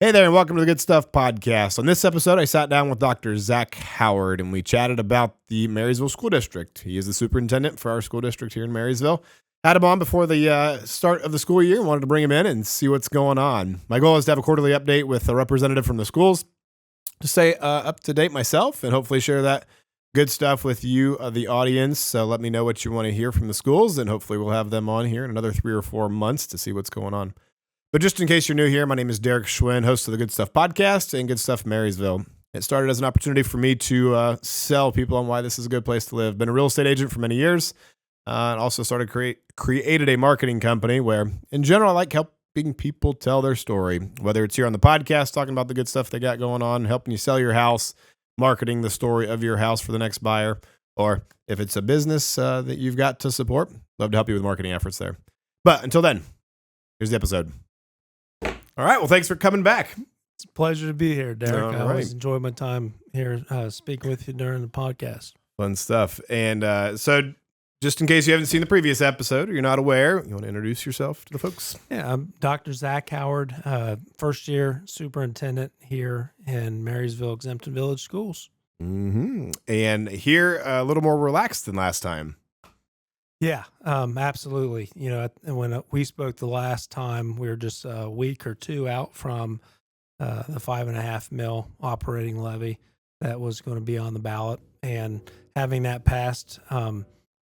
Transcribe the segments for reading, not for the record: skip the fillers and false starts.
Hey there, and welcome to the Good Stuff Podcast. On this episode, I sat down with Dr. Zack Howard, and we chatted about the Marysville School District. He is the superintendent for our school district here in Marysville. Had him on before the start of the school year and wanted to bring him in and see what's going on. My goal is to have a quarterly update with a representative from the schools to stay up to date myself and hopefully share that good stuff with you, the audience. So let me know what you want to hear from the schools, and hopefully we'll have them on here in another 3 or 4 months to see what's going on. But just in case you're new here, my name is Derek Schwinn, host of the Good Stuff Podcast and Good Stuff Marysville. It started as an opportunity for me to sell people on why this is a good place to live. Been a real estate agent for many years, and also created a marketing company where, in general, I like helping people tell their story. Whether it's here on the podcast, talking about the good stuff they got going on, helping you sell your house, marketing the story of your house for the next buyer, or if it's a business that you've got to support, love to help you with marketing efforts there. But until then, here's the episode. All right. Well, thanks for coming back. It's a pleasure to be here, Derek. All I always enjoy my time here speaking with you during the podcast. Fun stuff. And so just in case you haven't seen the previous episode or you're not aware, you want to introduce yourself to the folks? Yeah, I'm Dr. Zack Howard, first year superintendent here in Marysville Exempted Village Schools. Mm-hmm. And here a little more relaxed than last time. Yeah, absolutely. You know, when we spoke the last time, we were just a week or two out from the $5.5 million operating levy that was going to be on the ballot, and having that passed,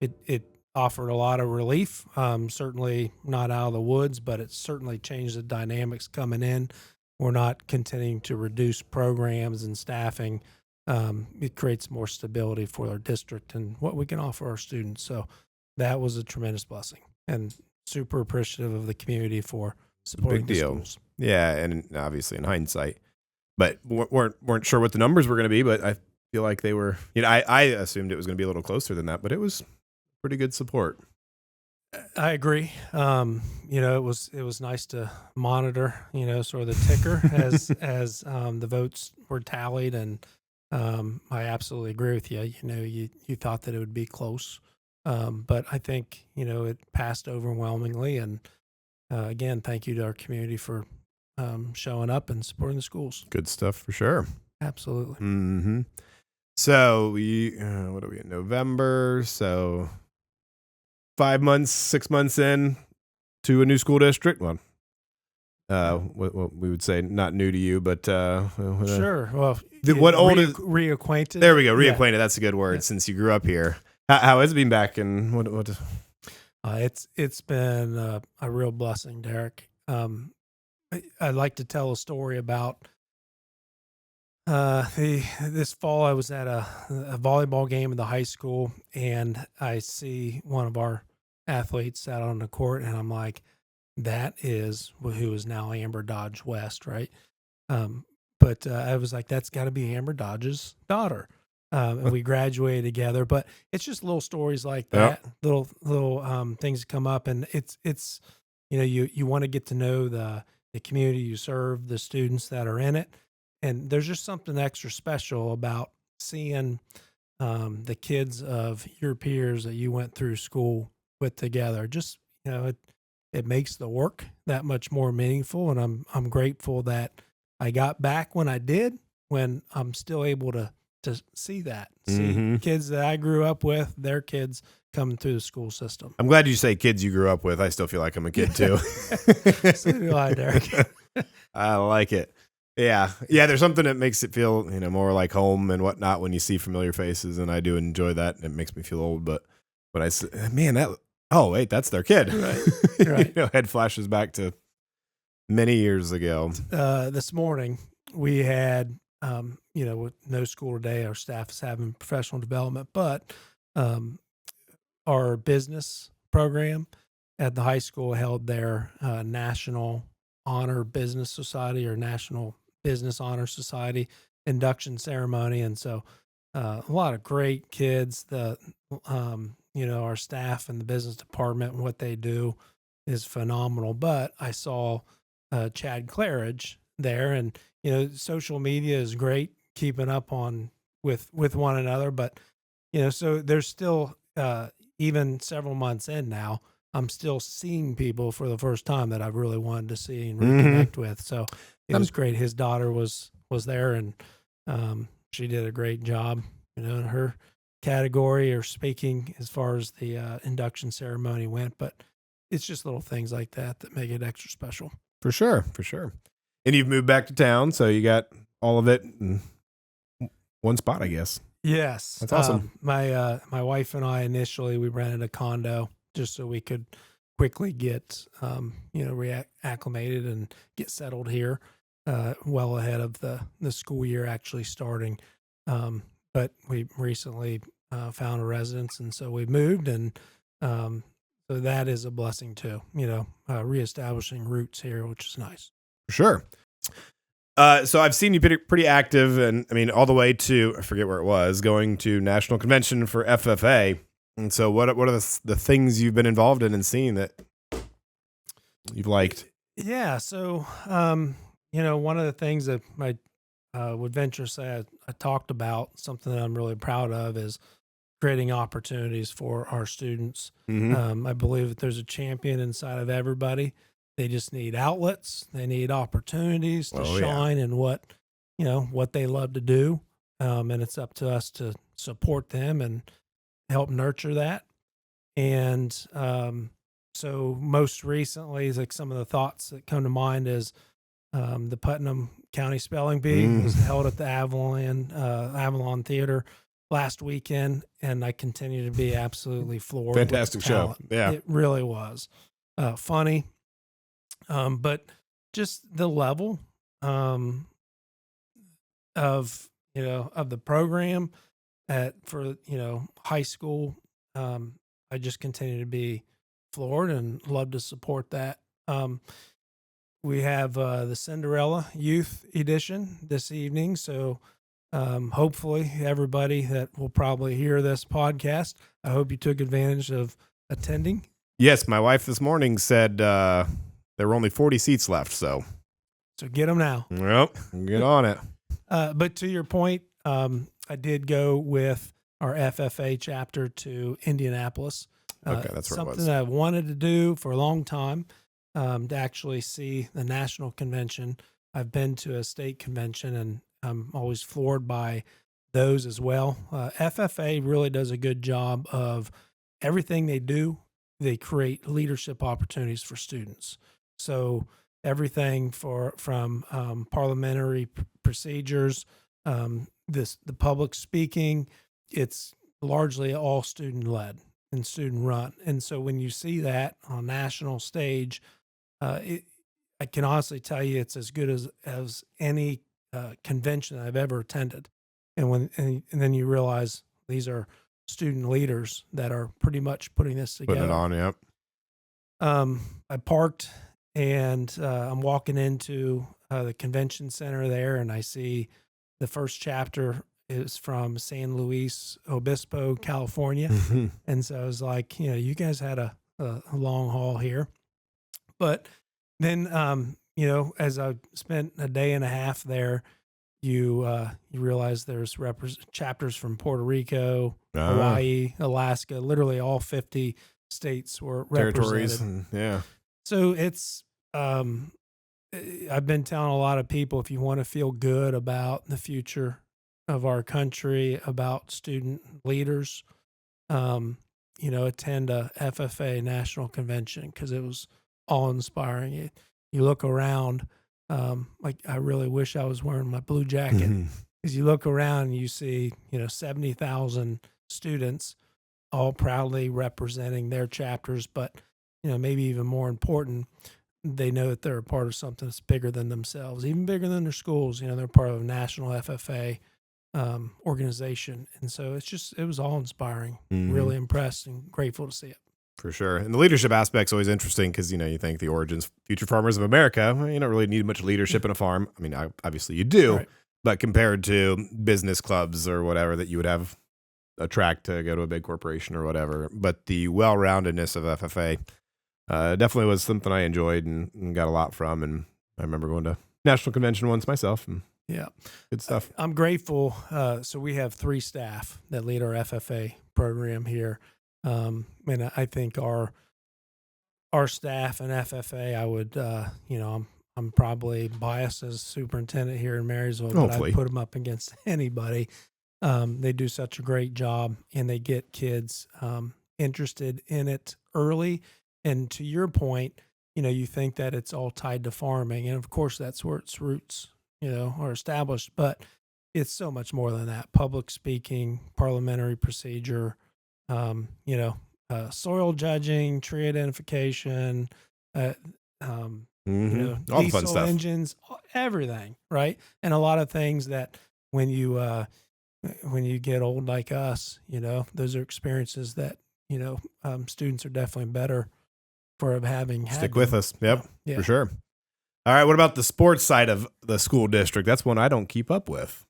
it offered a lot of relief. Certainly not out of the woods, but it certainly changed the dynamics coming in. We're not continuing to reduce programs and staffing. It creates more stability for our district and what we can offer our students. So that was a tremendous blessing, and super appreciative of the community for supporting the schools. Yeah, and obviously in hindsight, but weren't sure what the numbers were going to be, but I feel like they were. You know, I assumed it was going to be a little closer than that, but it was pretty good support. I agree. You know, it was nice to monitor, you know, sort of the ticker as the votes were tallied, and I absolutely agree with you. You know, you thought that it would be close. But I think, you know, it passed overwhelmingly. And again, thank you to our community for showing up and supporting the schools. Good stuff for sure. Absolutely. Mm-hmm. So what are we in November? So 5 months, 6 months in to a new school district. Well, what we would say not new to you, but sure. Well, what old is reacquainted? There we go. Reacquainted. Yeah. That's a good word. Yeah. Since you grew up here. How has it been back? And what? It's been a real blessing, Derek. I'd like to tell a story about this fall. I was at a volleyball game in the high school, and I see one of our athletes out on the court, and I'm like, that is who is now Amber Dodge West, right? But I was like, that's got to be Amber Dodge's daughter. And we graduated together, but it's just little stories like that, little things that come up, and it's you know, you want to get to know the community you serve, the students that are in it, and there's just something extra special about seeing the kids of your peers that you went through school with together. Just, you know, it makes the work that much more meaningful, and I'm grateful that I got back when I did, when I'm still able to see kids that I grew up with, their kids coming through the school system. I'm glad you say kids you grew up with. I still feel like I'm a kid too. So do I, Derek. I like it. Yeah. There's something that makes it feel, you know, more like home and whatnot when you see familiar faces, and I do enjoy that. It makes me feel old, but I say, man, wait, that's their kid. Right. You know, head flashes back to many years ago. This morning we had. You know, with no school today, our staff is having professional development, but our business program at the high school held their National Honor Business Society or National Business Honor Society induction ceremony. And so a lot of great kids. You know, our staff and the business department and what they do is phenomenal. But I saw Chad Claridge there, and you know, social media is great, keeping up on with one another, but you know, so there's still even several months in now, I'm still seeing people for the first time that I really wanted to see and Mhm. reconnect with. So it was great. His daughter was there, and she did a great job, in her category or speaking as far as the induction ceremony went. But it's just little things like that that make it extra special. For sure, for sure. And you've moved back to town, so you got all of it in one spot, I guess. Yes, That's awesome. My wife and I initially we rented a condo just so we could quickly get reacclimated and get settled here, well ahead of the school year actually starting. But we recently found a residence, and so we moved, and so that is a blessing too. Reestablishing roots here, which is nice. For sure. So I've seen you pretty active, and I mean, all the way to, I forget where it was, going to National Convention for FFA. And so what are the things you've been involved in and seen that you've liked? Yeah. So, one of the things that I would venture to say I talked about, something that I'm really proud of, is creating opportunities for our students. Mm-hmm. I believe that there's a champion inside of everybody. They just need outlets. They need opportunities to shine in what they love to do. And it's up to us to support them and help nurture that. And so most recently, like some of the thoughts that come to mind is the Putnam County Spelling Bee was held at the Avalon Theater last weekend, and I continue to be absolutely floored. Fantastic show. Yeah, it really was funny. But just the level of the program for high school, I just continue to be floored and love to support that. We have the Cinderella Youth Edition this evening, so hopefully everybody that will probably hear this podcast, I hope you took advantage of attending. Yes, my wife this morning said there were only 40 seats left, so get them now. Yep, get on it. But to your point, I did go with our FFA chapter to Indianapolis. Okay, that's where it was. Something that I wanted to do for a long time, to actually see the national convention. I've been to a state convention, and I'm always floored by those as well. FFA really does a good job of everything they do. They create leadership opportunities for students. So everything from parliamentary procedures, the public speaking, it's largely all student led and student run. And so when you see that on a national stage, I can honestly tell you it's as good as any convention I've ever attended. And then you realize these are student leaders that are pretty much putting this together. Putting it on, yep. I parked, and I'm walking into the convention center there, and I see the first chapter is from San Luis Obispo, California. And so I was like, you guys had a long haul here. But then, as I spent a day and a half there, you realize there's chapters from Puerto Rico, Hawaii, Alaska, literally all 50 states were territories. represented. So it's, I've been telling a lot of people, if you want to feel good about the future of our country, about student leaders, attend a FFA national convention, because it was all inspiring. You look around, like I really wish I was wearing my blue jacket, because you look around and you see, 70,000 students all proudly representing their chapters, but maybe even more important, they know that they're a part of something that's bigger than themselves, even bigger than their schools. They're part of a national FFA organization. And so it was all inspiring, really impressed and grateful to see it. For sure. And the leadership aspect's always interesting, because, you think the origins, future farmers of America, you don't really need much leadership in a farm. I mean, obviously you do, right, but compared to business clubs or whatever that you would have a track to go to a big corporation or whatever. But the well-roundedness of FFA definitely was something I enjoyed and got a lot from. And I remember going to national convention once myself. And yeah, good stuff. I'm grateful. So we have 3 staff that lead our FFA program here. And I think our our staff and FFA, I would, I'm probably biased as superintendent here in Marysville, but Hopefully. I put them up against anybody. They do such a great job, and they get kids interested in it early. And to your point, you think that it's all tied to farming, and of course that's where its roots, are established. But it's so much more than that. Public speaking, parliamentary procedure, soil judging, tree identification, uh, All the fun diesel stuff. engines, everything, right? And a lot of things that when you get old like us, those are experiences that students are definitely better for having had Stick with them. us. Yep, Yeah. for sure. All right, what about the sports side of the school district? That's one I don't keep up with.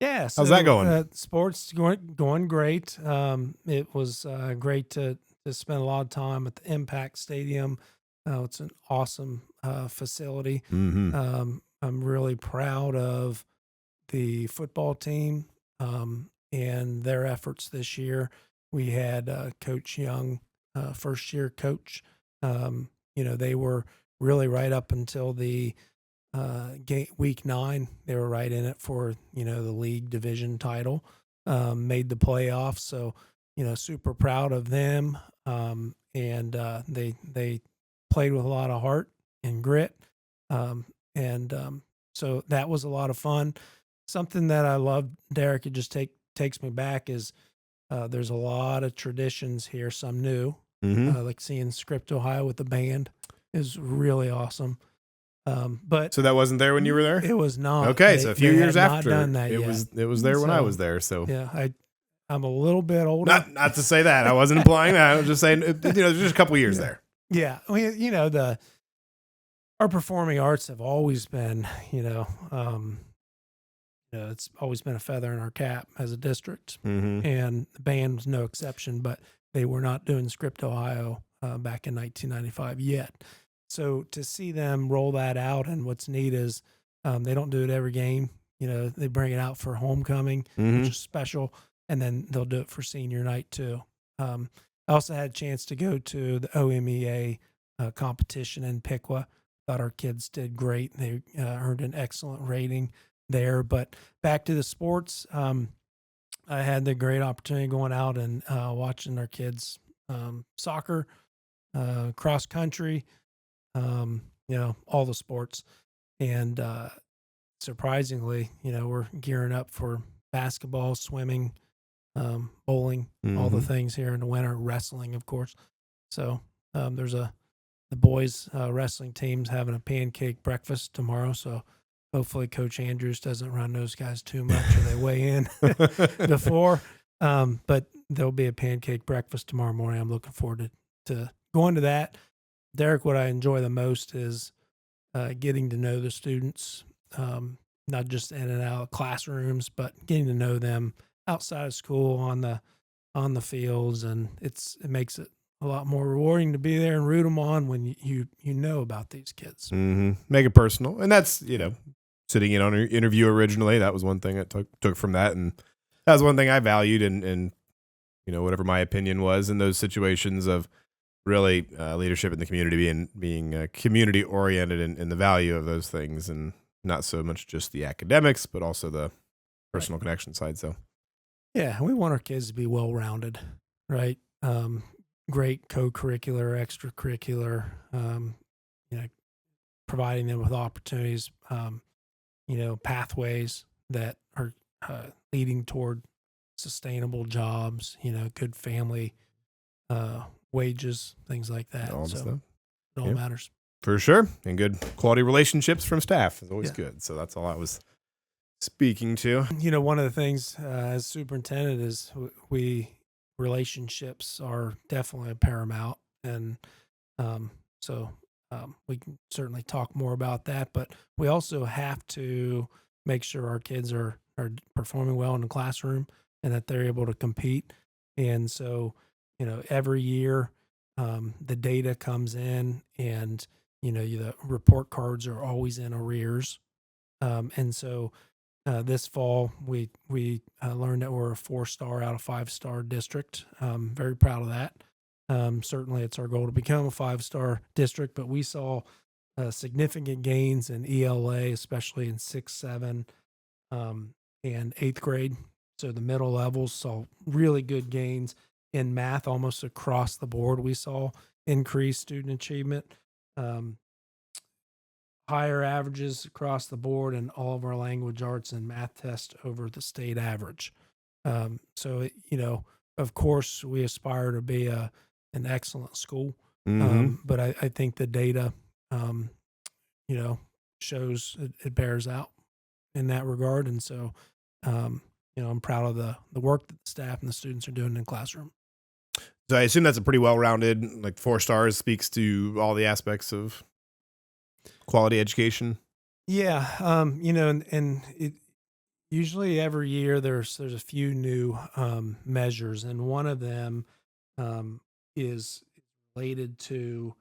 Yeah. So, How's that going? Sports going great. It was great to spend a lot of time at the Impact Stadium. It's an awesome facility. Mm-hmm. I'm really proud of the football team and their efforts this year. We had Coach Young, first year coach. They were really right up until the week 9. They were right in it for the league division title. Made the playoffs, so super proud of them. And they played with a lot of heart and grit. So that was a lot of fun. Something that I love, Derek, it just takes me back is there's a lot of traditions here, some new, like seeing Script, Ohio with the band is really awesome. But so that wasn't there when you were there? It was not. Okay, so a few years after, done that it yet. was there when I was there. So yeah, I'm a little bit older. Not to say that. I wasn't implying that. I was just saying, there's just a couple years there. Yeah, our performing arts have always been, it's always been a feather in our cap as a district, and the band was no exception. But they were not doing Script, Ohio back in 1995 yet. So to see them roll that out, and what's neat is they don't do it every game. They bring it out for homecoming, which is special, and then they'll do it for senior night too. I also had a chance to go to the OMEA competition in Piqua. Thought our kids did great. They earned an excellent rating there. But back to the sports, I had the great opportunity going out and watching our kids soccer, cross country, all the sports. And surprisingly, we're gearing up for basketball, swimming, bowling, all the things here in the winter, wrestling, of course. So there's the boys wrestling team's having a pancake breakfast tomorrow. So hopefully Coach Andrews doesn't run those guys too much or they weigh in before. But there'll be a pancake breakfast tomorrow morning. I'm looking forward to going to that. Derek, what I enjoy the most is getting to know the students, not just in and out of classrooms, but getting to know them outside of school on the fields, and it makes it a lot more rewarding to be there and root them on when you know about these kids. Make it personal, and that's sitting in on an interview originally. That was one thing I took from that, and that was one thing I valued, and whatever my opinion was in those situations of really leadership in the community, being community oriented and the value of those things, and not so much just the academics, but also the personal connection side. So yeah, we want our kids to be well rounded, right? Great co-curricular, extracurricular, providing them with opportunities, pathways that are leading toward sustainable jobs, good family wages, things like that. all the stuff. It all matters. For sure. And good quality relationships from staff is always good. So that's all I was speaking to. One of the things as superintendent is relationships are definitely paramount. And we can certainly talk more about that, but we also have to make sure our kids are performing well in the classroom and that they're able to compete. And so, every year the data comes in and, the report cards are always in arrears. And so this fall, we learned that we're a 4-star out of 5-star district. Very proud of that. Certainly, it's our goal to become a 5-star district, but we saw significant gains in ELA, especially in 6, 7, and 8th grade. So the middle levels saw really good gains in math almost across the board. We saw increased student achievement, higher averages across the board in all of our language arts and math tests over the state average. Of course, we aspire to be an excellent school, but I think the data, shows it bears out in that regard. And so, I'm proud of the work that the staff and the students are doing in the classroom. So I assume that's a pretty well-rounded, like 4 stars speaks to all the aspects of quality education. Yeah. And it usually every year there's a few new measures, and one of them is related to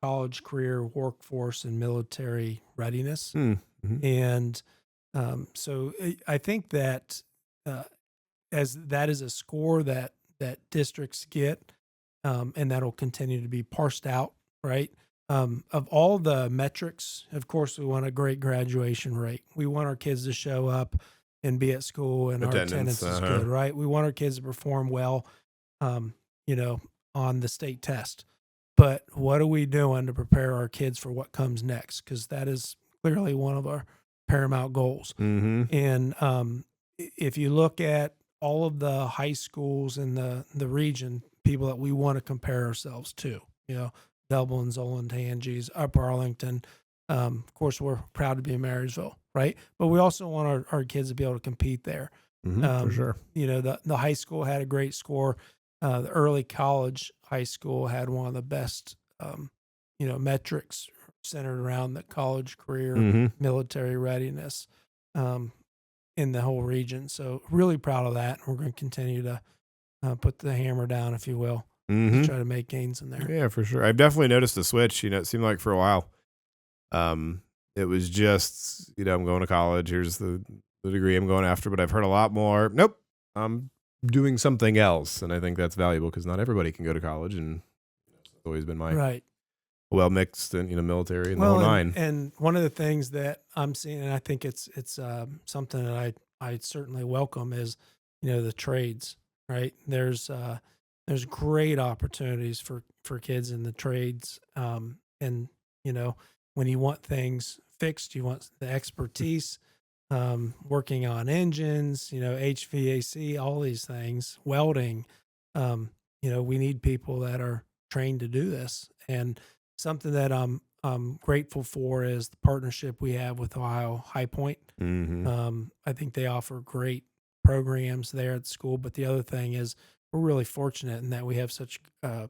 college, career, workforce, and military readiness. Mm-hmm. And so I think that as that is a score that districts get, and that'll continue to be parsed out, right? Of all the metrics, of course, we want a great graduation rate. We want our kids to show up and be at school, and our attendance is good, right? We want our kids to perform well, on the state test. But what are we doing to prepare our kids for what comes next? Because that is clearly one of our paramount goals. Mm-hmm. And if you look at all of the high schools in the region, people that we want to compare ourselves to, Dublin, Zolan, Tangies, Upper Arlington. Of course, we're proud to be in Marysville, right? But we also want our kids to be able to compete there. For sure. The high school had a great score. The early college high school had one of the best, metrics centered around the college career, military readiness in the whole region. So really proud of that. We're going to continue to put the hammer down, if you will, to try to make gains in there. Yeah, for sure. I've definitely noticed a switch. It seemed like for a while, it was just, I'm going to college. Here's the degree I'm going after. But I've heard a lot more. Nope, I'm doing something else. And I think that's valuable because not everybody can go to college. And it's always been my right. Well mixed and military and the whole nine. And one of the things that I'm seeing, and I think it's something that I certainly welcome, is the trades. Right, there's great opportunities for kids in the trades, and when you want things fixed, you want the expertise, working on engines, HVAC, all these things, welding. We need people that are trained to do this. And something that I'm grateful for is the partnership we have with Ohio High Point. I think they offer great programs there at the school. But the other thing is we're really fortunate in that we have such a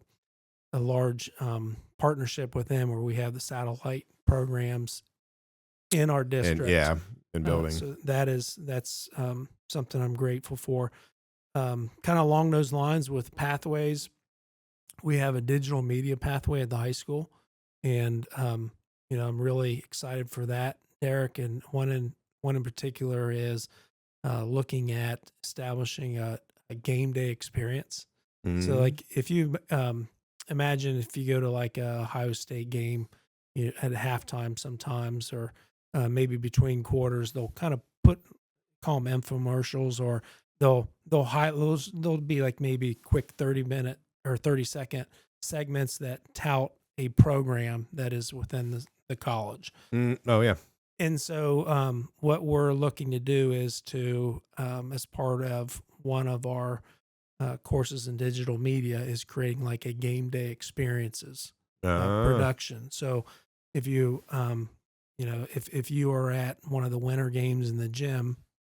large partnership with them, where we have the satellite programs in our district. And building. So that's something I'm grateful for. Kind of along those lines with pathways, we have a digital media pathway at the high school, and I'm really excited for that, Derek. And one in particular is looking at establishing a game day experience. So, like, if you imagine if you go to like a Ohio State game at halftime sometimes, or maybe between quarters, they'll kind of call them infomercials, or they'll be like maybe quick 30-minute or 30-second segments that tout a program that is within the college. Oh yeah. And so what we're looking to do is to, as part of one of our courses in digital media, is creating like a game day experiences production. So if you, if you are at one of the winter games in the gym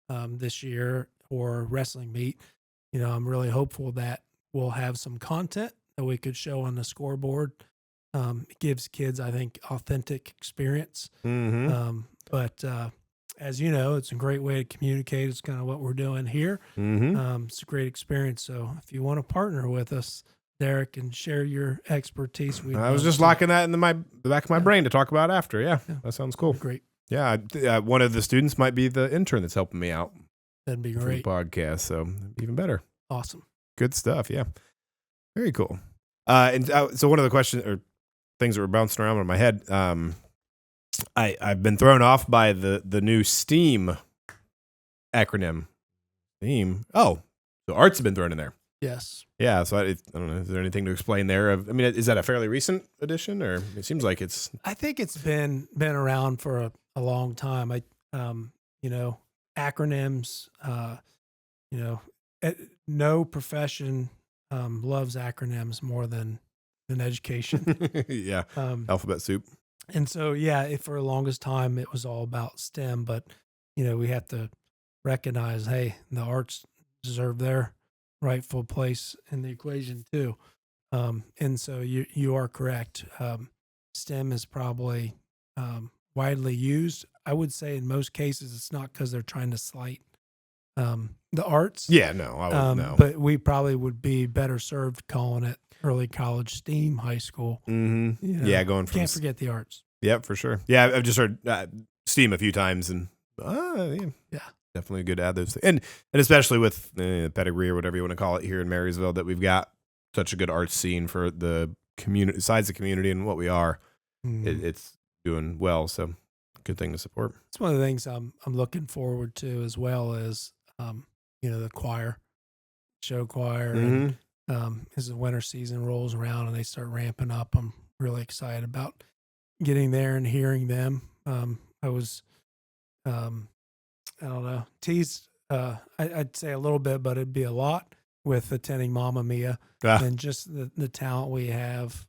this year, or wrestling meet, I'm really hopeful that we'll have some content that we could show on the scoreboard. It gives kids, I think, authentic experience. But as you know, it's a great way to communicate. It's kind of what we're doing here. It's a great experience. So if you want to partner with us, Derek, and share your expertise, I was just locking that in the back of my brain to talk about after. Yeah, that sounds cool. Great. Yeah, one of the students might be the intern that's helping me out. That'd be great. For the podcast, so even better. Awesome. Good stuff. Yeah. Very cool. So one of the questions or things that were bouncing around in my head, I've been thrown off by the new STEAM acronym. STEAM. Oh, so arts have been thrown in there. Yes. Yeah. So I don't know. Is there anything to explain there? I mean, is that a fairly recent addition, or it seems like it's? I think it's been around for a long time. Acronyms. No profession loves acronyms more than education. Yeah. Alphabet soup. And so, for the longest time, it was all about STEM. But we have to recognize, hey, the arts deserve their rightful place in the equation too. And so you are correct. STEM is probably widely used. I would say in most cases it's not because they're trying to slight the arts. Yeah, no, I would know. But we probably would be better served calling it early college STEAM high school. Mm-hmm. Yeah, going from can't forget the arts. Yep, for sure. Yeah, I've just heard STEAM a few times, and yeah. Definitely good to add those things. And especially with pedigree or whatever you want to call it here in Marysville, that we've got such a good arts scene for the community, size of the community and what we are. It's doing well, so good thing to support. It's one of the things I'm looking forward to, as well as the choir, show choir. Mm-hmm. And, as the winter season rolls around and they start ramping up, I'm really excited about getting there and hearing them. I was I don't know, teased, I'd say a little bit, but it'd be a lot with attending Mamma Mia and just the talent we have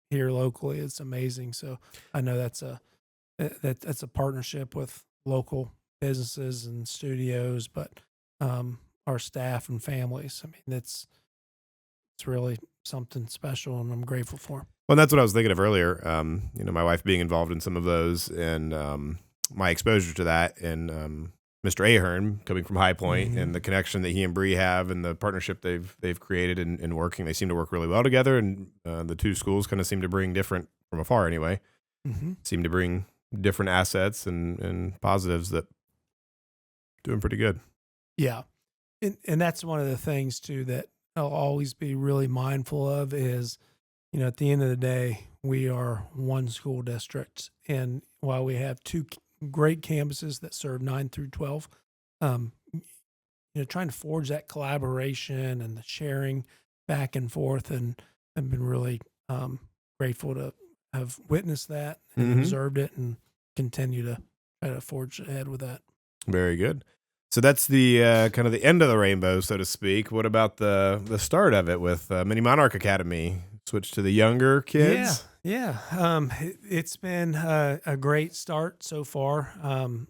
here locally. It's amazing. So I know that's a partnership with local businesses and studios, but our staff and families. I mean, it's really something special, and I'm grateful for. Well, that's what I was thinking of earlier. My wife being involved in some of those, and my exposure to that, and Mr. Ahern coming from High Point, and the connection that he and Bree have, and the partnership they've created in working. They seem to work really well together, and the two schools kind of seem to bring different, from afar anyway, seem to bring different assets and positives that doing pretty good. Yeah. And that's one of the things too that I'll always be really mindful of is, at the end of the day, we are one school district. And while we have two great campuses that serve 9 through 12, trying to forge that collaboration and the sharing back and forth. And I've been really grateful to have witnessed that and observed it, and continue to try to forge ahead with that. Very good. So that's the kind of the end of the rainbow, so to speak. What about the start of it with Mini Monarch Academy? Switch to the younger kids? Yeah. It's been a great start so far. I'm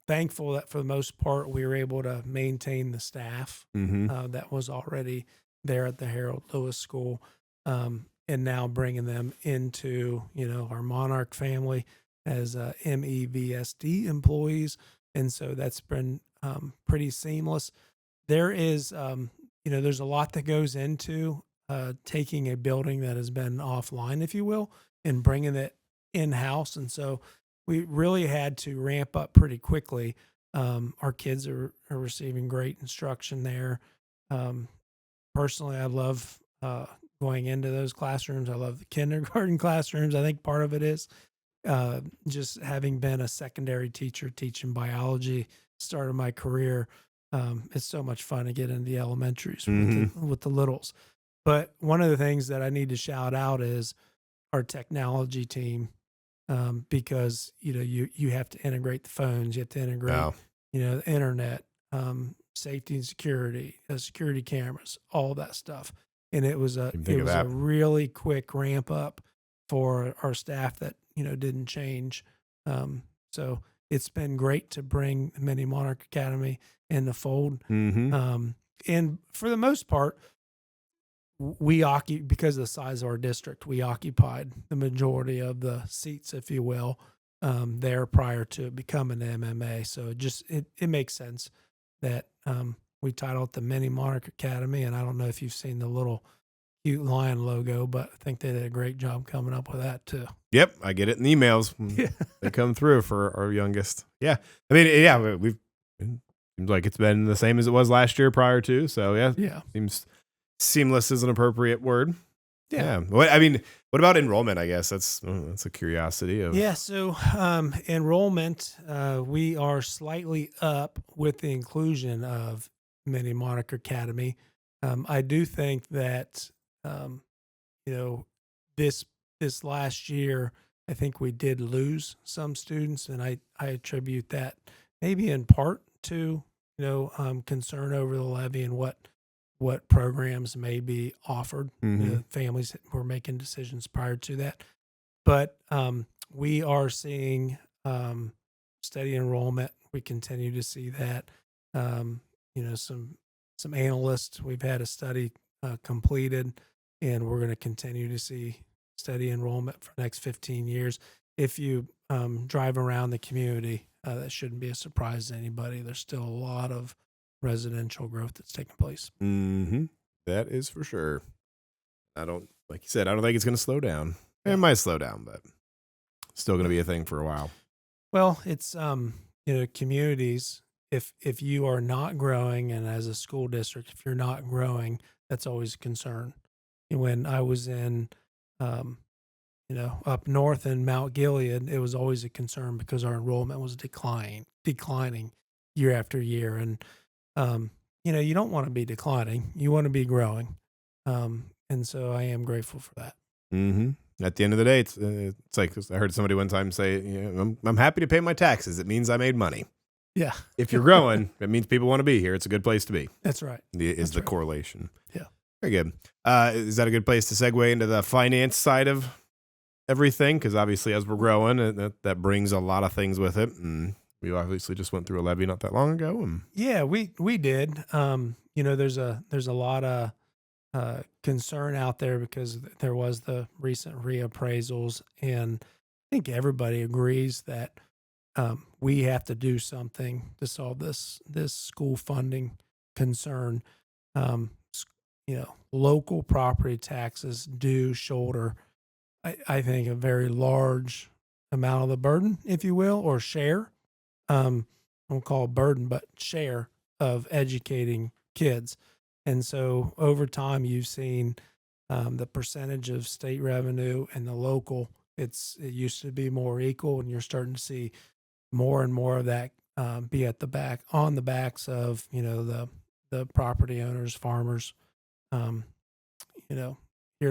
thankful that for the most part we were able to maintain the staff that was already there at the Harold Lewis School, and now bringing them into our Monarch family as MEVSD employees. And so that's been pretty seamless. There is, there's a lot that goes into taking a building that has been offline, if you will, and bringing it in-house. And so we really had to ramp up pretty quickly. Our kids are receiving great instruction there. Personally, I love going into those classrooms. I love the kindergarten classrooms. I think part of it is just having been a secondary teacher teaching biology, started my career. It's so much fun to get into the elementaries with the littles. But one of the things that I need to shout out is our technology team, because you have to integrate the phones, you have to integrate the internet, safety and security, security cameras, all that stuff. And it was a really quick ramp up for our staff that didn't change. So it's been great to bring the Mini Monarch Academy in the fold. And for the most part, because of the size of our district, we occupied the majority of the seats, if you will, there prior to becoming MMA. So it makes sense that we titled it the Mini Monarch Academy. And I don't know if you've seen the little cute lion logo, but I think they did a great job coming up with that too. Yep, I get it in emails. They come through for our youngest. Yeah, I mean, we've been Seems like it's been the same as it was last year prior to. So yeah, Yeah. seems seamless is an appropriate word. Yeah. What about enrollment? I guess that's a curiosity of. Yeah. So enrollment, we are slightly up with the inclusion of Mini Monarch Academy. I do think that you know this last year, I think we did lose some students, and I attribute that maybe in part to concern over the levy and what programs may be offered. Families were making decisions prior to that, but we are seeing steady enrollment. We continue to see that. Some analysts. We've had a study completed, and we're going to continue to see steady enrollment for the next 15 years. If you drive around the community, that shouldn't be a surprise to anybody. There's still a lot of residential growth that's taking place. That is for sure. Like you said, I don't think it's going to slow down. It might slow down, but still going to be a thing for a while. Well, it's communities. If you are not growing, and as a school district, if you're not growing, that's always a concern. And when I was in, up north in Mount Gilead, it was always a concern because our enrollment was declining year after year. And, you don't want to be declining. You want to be growing. And so I am grateful for that. At the end of the day, it's like I heard somebody one time say, I'm happy to pay my taxes. It means I made money. Yeah. If you're growing, it means people want to be here. It's a good place to be. That's right. Is the correlation. Yeah. Very good. Is that a good place to segue into the finance side of everything? Because obviously as we're growing, that brings a lot of things with it. And we obviously just went through a levy not that long ago. Yeah, we did. There's a lot of concern out there because there was the recent reappraisals, and I think everybody agrees that we have to do something to solve this school funding concern. Local property taxes do shoulder, I think, a very large amount of the burden, if you will, or share. I won't call it burden, but share of educating kids. And so over time, you've seen the percentage of state revenue and the local. It used to be more equal, and you're starting to see more and more of that be on the backs of the property owners, farmers, here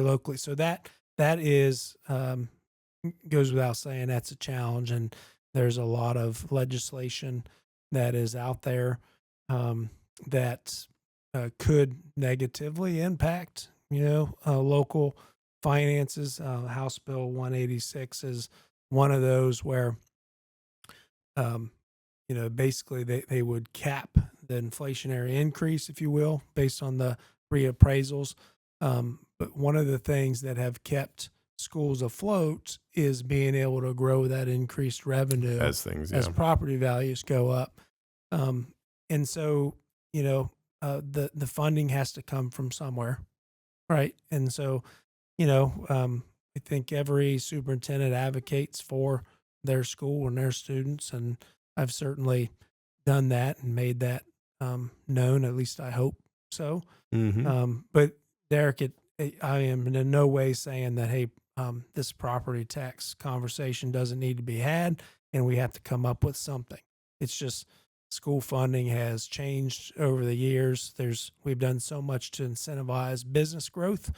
locally. So that is goes without saying. That's a challenge, and there's a lot of legislation that is out there that could negatively impact, local finances. House Bill 186 is one of those where, basically they would cap the inflationary increase, if you will, based on the reappraisals. But one of the things that have kept schools afloat is being able to grow that increased revenue as property values go up. And so, the funding has to come from somewhere, right? And so, I think every superintendent advocates for their school and their students, and I've certainly done that and made that known. At least I hope so. But Derek, I am in no way saying that, hey, this property tax conversation doesn't need to be had, and we have to come up with something. It's just school funding has changed over the years. We've done so much to incentivize business growth,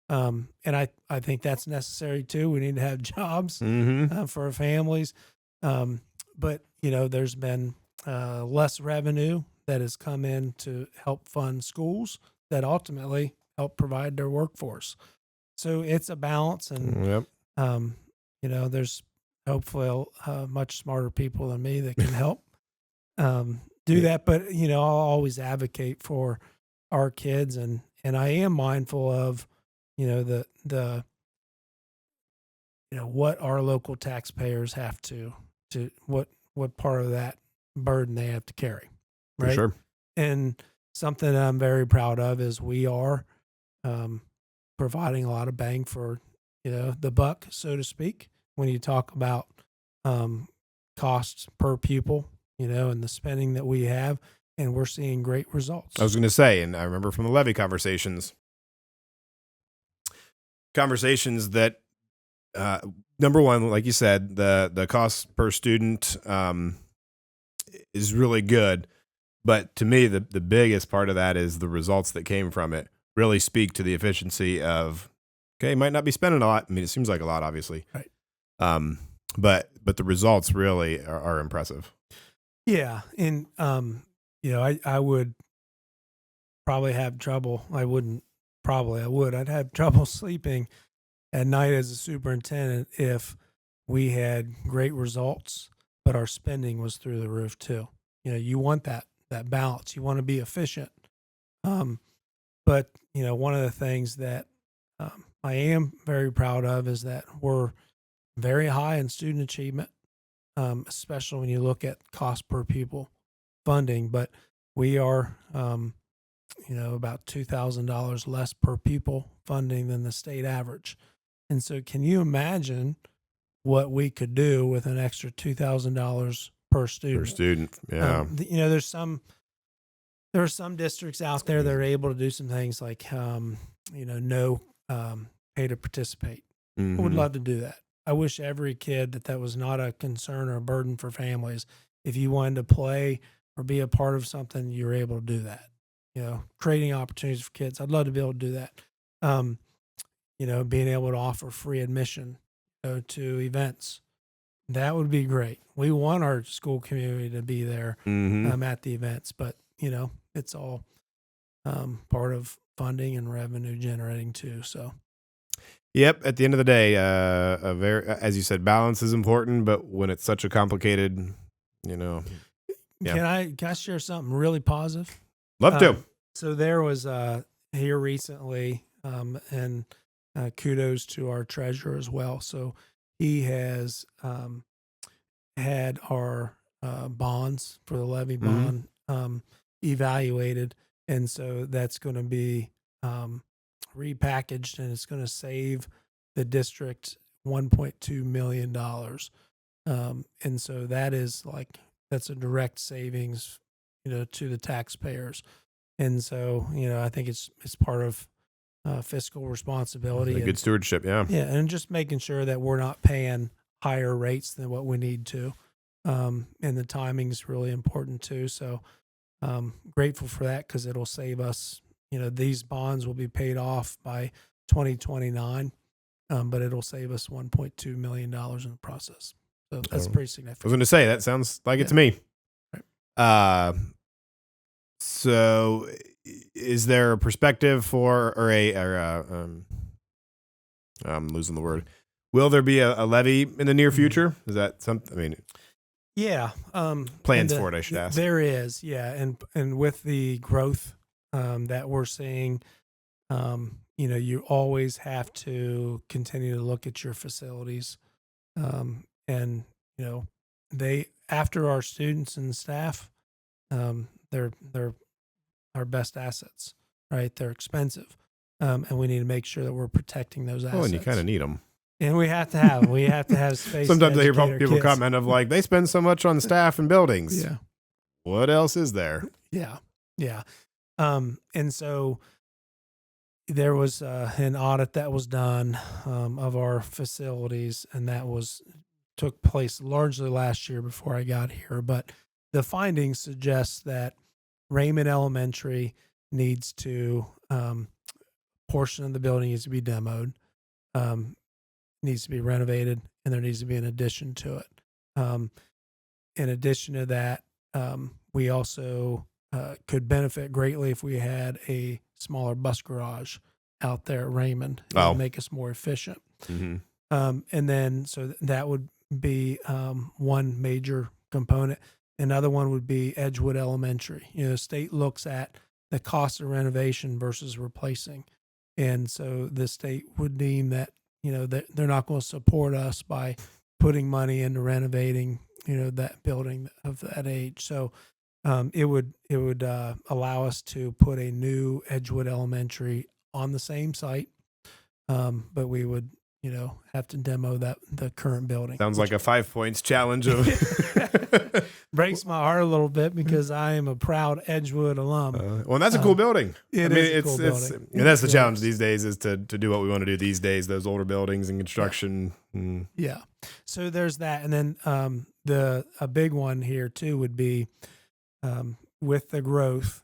and I think that's necessary too. We need to have jobs for our families, but there's been less revenue that has come in to help fund schools that ultimately help provide their workforce. So it's a balance, and there's hopefully much smarter people than me that can help do that. But I'll always advocate for our kids, and I am mindful of the what our local taxpayers have to what part of that burden they have to carry, right? For sure. And something I'm very proud of is we are providing a lot of bang for the buck, so to speak, when you talk about costs per pupil, and the spending that we have. and we're seeing great results. I was going to say, and I remember from the levy conversations that, number one, like you said, the cost per student is really good. But to me, the biggest part of that is the results that came from it really speak to the efficiency of, okay, might not be spending a lot. I mean, it seems like a lot, obviously. Right. But the results really are impressive. Yeah. And, I would probably have trouble. I would. I'd have trouble sleeping at night as a superintendent if we had great results, but our spending was through the roof too. You want that balance. You want to be efficient. But one of the things that I am very proud of is that we're very high in student achievement, especially when you look at cost per pupil funding. But we are, about $2,000 less per pupil funding than the state average. And so can you imagine what we could do with an extra $2,000 per student? Per student, yeah. There are some districts out there that are able to do some things like, no pay to participate. Mm-hmm. I would love to do that. I wish every kid that was not a concern or a burden for families. If you wanted to play or be a part of something, you were able to do that. Creating opportunities for kids. I'd love to be able to do that. Being able to offer free admission to events. That would be great. We want our school community to be there at the events, but it's all part of funding and revenue generating too. So, yep. At the end of the day, as you said, balance is important. But when it's such a complicated, yeah. Can I share something really positive? Love to. So there was here recently, and kudos to our treasurer as well. So he has had our bonds for the levy bond evaluated, and so that's going to be repackaged, and it's going to save the district $1.2 million. And so that's a direct savings, to the taxpayers. And so, I think it's part of fiscal responsibility. Good stewardship, yeah. Yeah, and just making sure that we're not paying higher rates than what we need to. And the timing is really important too. So grateful for that because it'll save us, these bonds will be paid off by 2029, but it'll save us $1.2 million in the process. So that's pretty significant. I was going to say, that sounds like it's me. Right. So is there a perspective I'm losing the word. Will there be a levy in the near future? Is that something? Yeah. Plans for it, I should ask. There is, yeah. And with the growth that we're seeing, you always have to continue to look at your facilities. And, after our students and staff, they're our best assets, right? They're expensive. And we need to make sure that we're protecting those assets. Oh, and you kind of need them. And we have to have space. Sometimes I hear people comment of like, they spend so much on staff and buildings. Yeah. What else is there? Yeah. Yeah. And so there was an audit that was done of our facilities, and that took place largely last year before I got here. But the findings suggest that Raymond Elementary needs to, portion of the building needs to be demoed, needs to be renovated, and there needs to be an addition to it. In addition to that, we also could benefit greatly if we had a smaller bus garage out there at Raymond. It would make us more efficient. Mm-hmm. And then, so that would be one major component. Another one would be Edgewood Elementary. The state looks at the cost of renovation versus replacing. And so the state would deem that, that they're not going to support us by putting money into renovating, that building of that age. So it would allow us to put a new Edgewood Elementary on the same site, but we would, have to demo the current building. Sounds like a 5 points challenge of breaks my heart a little bit because I am a proud Edgewood alum. Well, and that's a cool building. It's building. And that's the challenge these days is to do what we want to do these days, those older buildings and construction. Yeah. So there's that. And then a big one here too would be with the growth,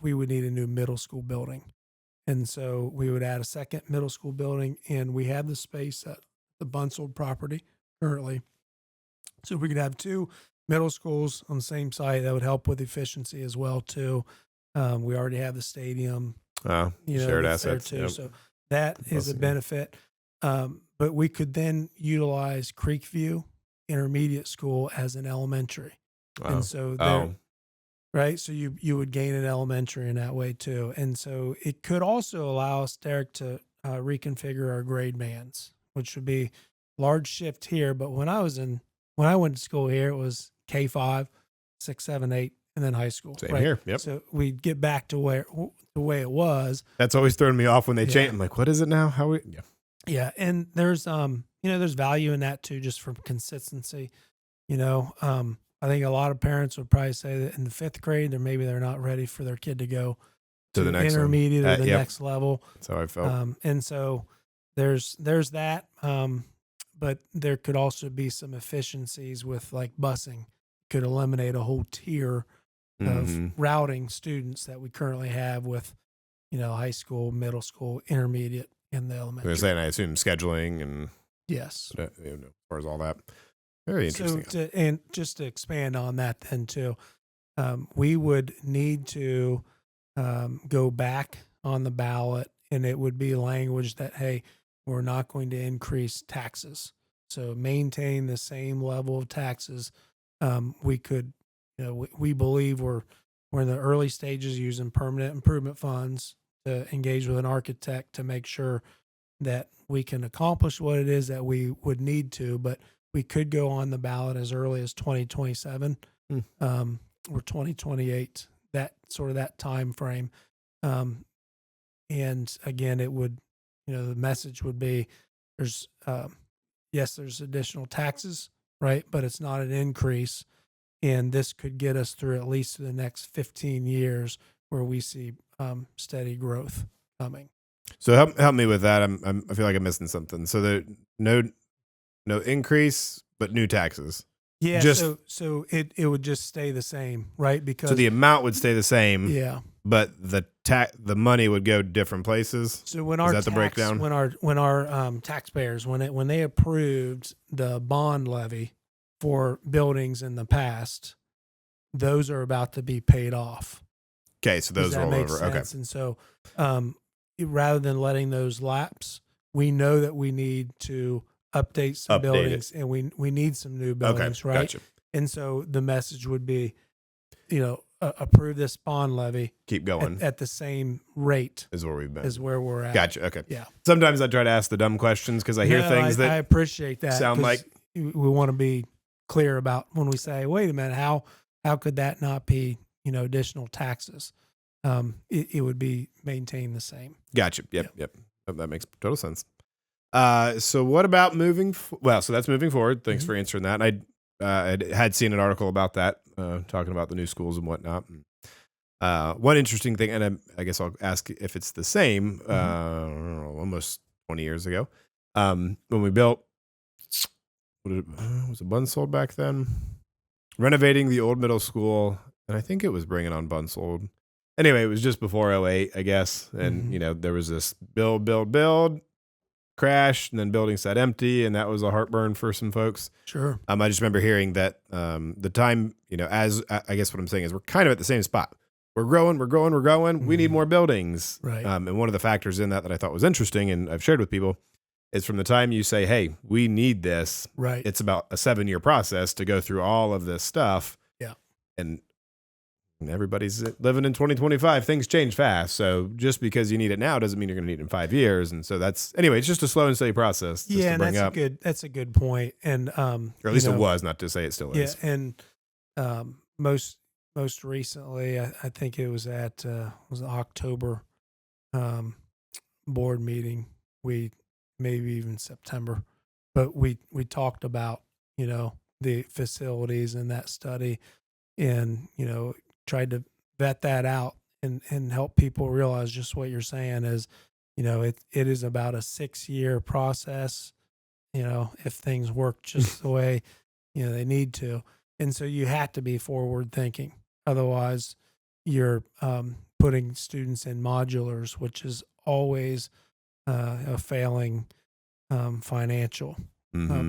we would need a new middle school building. And so we would add a second middle school building, and we have the space at the Bunsold property currently. So we could have 2 middle schools on the same site. That would help with efficiency as well too. We already have the stadium, shared assets too. Yep. So that is a benefit. But we could then utilize Creekview Intermediate School as an elementary. Wow. And so right. So you would gain an elementary in that way too. And so it could also allow us, Derek, to reconfigure our grade bands, which would be large shift here. But when I went to school here, it was K5, 6, 7, 8, and then high school. Same here. Yep. So we'd get back to the way it was. That's always thrown me off when they change. I'm like, what is it now? Yeah. And there's there's value in that too, just for consistency. I think a lot of parents would probably say that in the 5th grade, they're not ready for their kid to go to the next intermediate or the next level. That's how I felt. And so there's that. But there could also be some efficiencies with like busing. Could eliminate a whole tier of routing students that we currently have with, high school, middle school, intermediate, and the elementary. They're saying, I assume scheduling and yes, as far as all that. Very interesting. So just to expand on that then too, we would need to go back on the ballot, and it would be language that, hey, we're not going to increase taxes. So maintain the same level of taxes. We could, we believe we're in the early stages using permanent improvement funds to engage with an architect to make sure that we can accomplish what it is that we would need to, but we could go on the ballot as early as 2027 or 2028, that time frame. And again, it would, the message would be there's additional taxes, right? But it's not an increase. And this could get us through at least the next 15 years where we see steady growth coming. So help me with that. I feel like I'm missing something. So there no increase, but new taxes. Yeah. So it would just stay the same, right? Because so the amount would stay the same. Yeah. But the money would go different places. So when the breakdown? When our taxpayers when they approved the bond levy for buildings in the past, those are about to be paid off. Okay, so those roll over. Okay. And so rather than letting those lapse, we know that we need to update some buildings, and we need some new buildings, right? Gotcha. And so the message would be, approve this bond levy. Keep going at the same rate is where we've been. Is where we're at. Gotcha. Okay. Yeah. Sometimes I try to ask the dumb questions because I hear things that I appreciate that. Sound like we want to be clear about when we say, wait a minute, how could that not be, additional taxes? It would be maintained the same. Gotcha. Yep. That makes total sense. So what about moving? So that's moving forward. Thanks for answering that. I had seen an article about that, talking about the new schools and whatnot. One interesting thing, and I guess I'll ask if it's the same. Almost 20 years ago, when we built, was it Bunsold back then? Renovating the old middle school, and I think it was bringing on Bunsold. Anyway, it was just before 08, I guess, and there was this build, crash, and then building sat empty, and that was a heartburn for some folks. Sure. I just remember hearing that the time, as I guess what I'm saying is we're kind of at the same spot. We're growing. We need more buildings. Right. And one of the factors in that I thought was interesting, and I've shared with people, is from the time you say, hey, we need this, right? It's about a 7-year process to go through all of this stuff. Yeah. And everybody's living in 2025. Things change fast. So just because you need it now doesn't mean you're going to need it in 5 years. And so it's just a slow and steady process. Yeah, and that's a good point. And or at least it was, not to say it still is. Yeah, and most recently, I think it was at was an October board meeting. We maybe even September, but we talked about the facilities in that study, and tried to vet that out and help people realize just what you're saying is, it is about a 6-year process. If things work just the way they need to, and so you have to be forward thinking. Otherwise, you're putting students in modulars, which is always a failing financial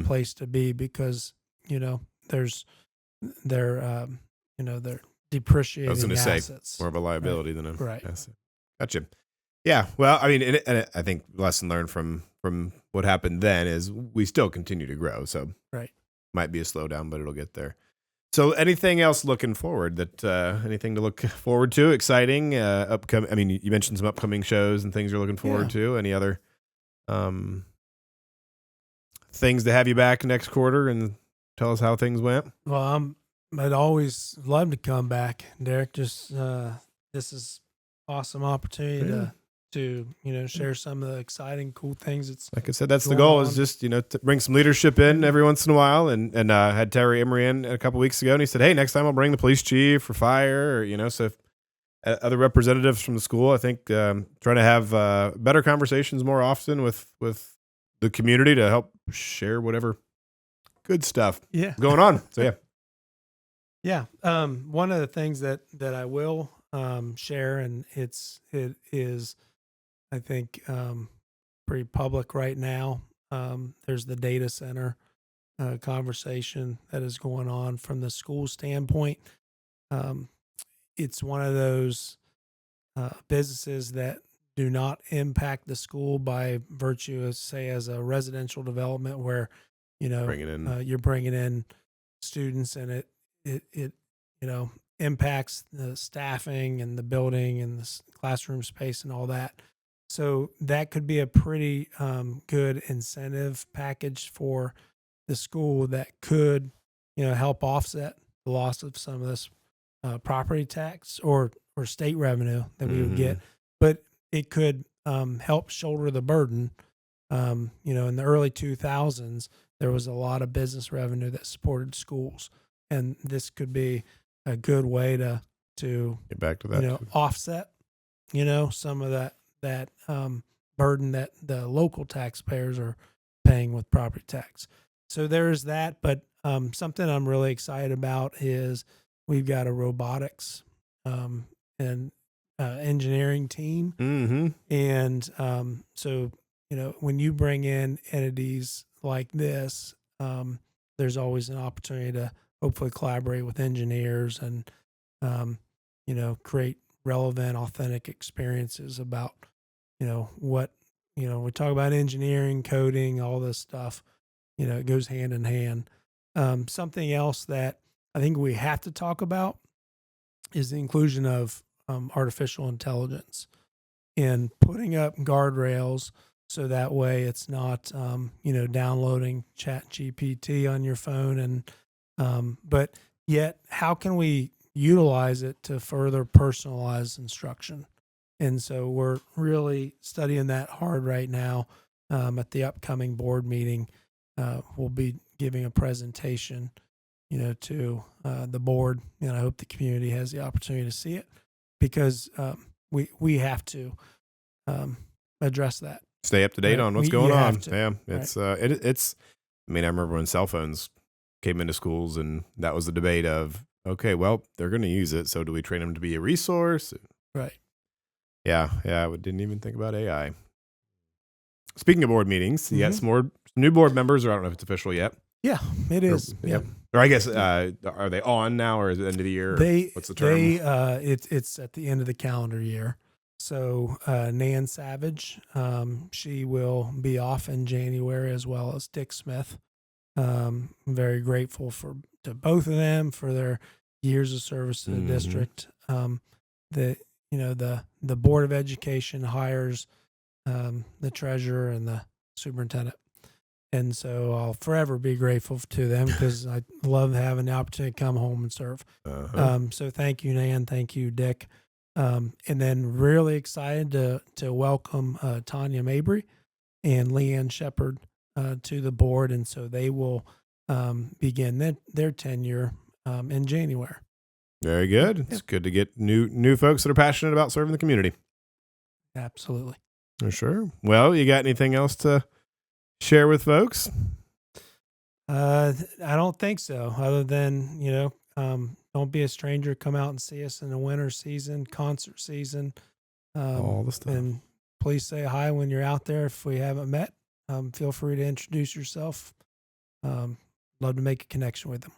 place to be, because they're depreciating. I was going to assets. say more of a liability than a right. asset. Gotcha. Yeah. Well, I mean, and I think lesson learned from what happened then is we still continue to grow. So right, might be a slowdown, but it'll get there. So anything else looking forward anything to look forward to? Exciting, upcoming. I mean, you mentioned some upcoming shows and things you're looking forward to. Any other things to have you back next quarter and tell us how things went? Well, I'd always love to come back, Derek. Just this is awesome opportunity to share some of the exciting, cool things. It's like I said, that's the goal is just to bring some leadership in every once in a while. And had Terry Emery in a couple weeks ago, and he said, hey, next time I'll bring the police chief or fire, or so if other representatives from the school. I think trying to have better conversations more often with the community to help share whatever good stuff going on. So one of the things that I will share, and it is I think pretty public right now. There's the data center conversation that is going on from the school standpoint. It's one of those businesses that do not impact the school by virtue of, say, as a residential development where you're bringing in students, and it impacts the staffing and the building and the classroom space and all that. So that could be a pretty good incentive package for the school that could help offset the loss of some of this property tax or state revenue that we would get, but it could help shoulder the burden. In the early 2000s, there was a lot of business revenue that supported schools, and this could be a good way to get back to that, offset, some of that burden that the local taxpayers are paying with property tax. So there's that. But something I'm really excited about is we've got a robotics and engineering team. And so, when you bring in entities like this, there's always an opportunity to hopefully collaborate with engineers and, create relevant, authentic experiences about, what, we talk about engineering, coding, all this stuff, it goes hand in hand. Something else that I think we have to talk about is the inclusion of artificial intelligence and putting up guardrails so that way it's not, downloading ChatGPT on your phone. And but yet, how can we utilize it to further personalize instruction? And so we're really studying that hard right now. At the upcoming board meeting, we'll be giving a presentation, to the board, and I hope the community has the opportunity to see it, because we have to address that. Stay up to date on what's going on. Yeah, it's right. it's. I mean, I remember when cell phones came into schools, and that was the debate of, okay, well, they're going to use it, so do we train them to be a resource? Right. Yeah. I didn't even think about AI. Speaking of board meetings, you got some new board members, or I don't know if it's official yet. Yeah, it is. Yeah. Or I guess, are they on now, or is it the end of the year? What's the term? It's at the end of the calendar year. So Nan Savage, she will be off in January, as well as Dick Smith. I'm very grateful to both of them for their years of service to the district. The Board of Education hires the treasurer and the superintendent. And so I'll forever be grateful to them, because I love having the opportunity to come home and serve. So thank you, Nan. Thank you, Dick. And then really excited to welcome Tanya Mabry and Leanne Shepard to the board. And so they will begin their tenure in January. Very good. It's good to get new folks that are passionate about serving the community. Absolutely. For sure. Well, you got anything else to share with folks? I don't think so. Other than don't be a stranger. Come out and see us in the winter season, concert season. All the stuff. And please say hi when you're out there. If we haven't met, feel free to introduce yourself. Love to make a connection with them.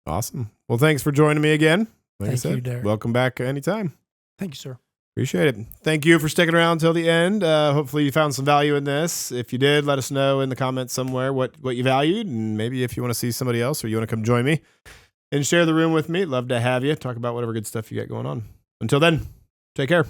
Awesome. Well, thanks for joining me again. Like Thank you, Derek. Welcome back anytime. Thank you, sir. Appreciate it. Thank you for sticking around till the end. Hopefully you found some value in this. If you did, let us know in the comments somewhere what you valued, and maybe if you want to see somebody else or you want to come join me and share the room with me, love to have you. Talk about whatever good stuff you got going on. Until then, take care.